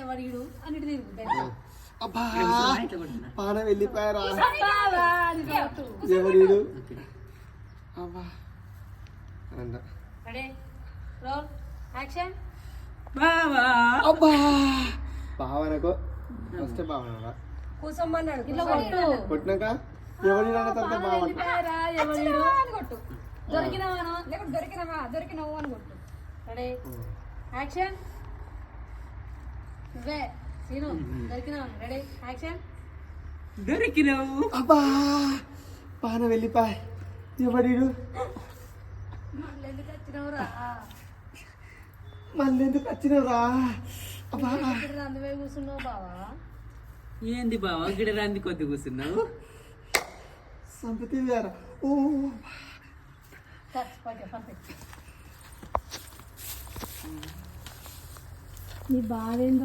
ఎవడు అని తిరుగుతాయి. అబ్బా పాన వెళ్ళిపోయారా ఎవడు అబ్బా అబ్బా భావనకు ఫస్ట్ భావన కూసమ్మన్నాడు ఇట్లా కొట్టు. కొట్టినాక ఎవరి భావన కొట్టు. దొరికినవాను లేకపోతే దొరికినవు అని కొట్టు. Ready action. నువ్వే సీను దొరికినవాను. Ready action. దొరికినావు. అబ్బా పాన వెళ్ళిపోయి ఎవడు మళ్ళీ ఎందుకు వచ్చినవురా? మళ్ళీ ఎందుకు వచ్చినవురా? అబ్బా అందువే కూర్చున్నావు బావా. ఏంది బావా గిడ రాంది కొద్ది కూర్చున్నావు? సంపతి వేరా. ఓ నీ బాధ ఏందో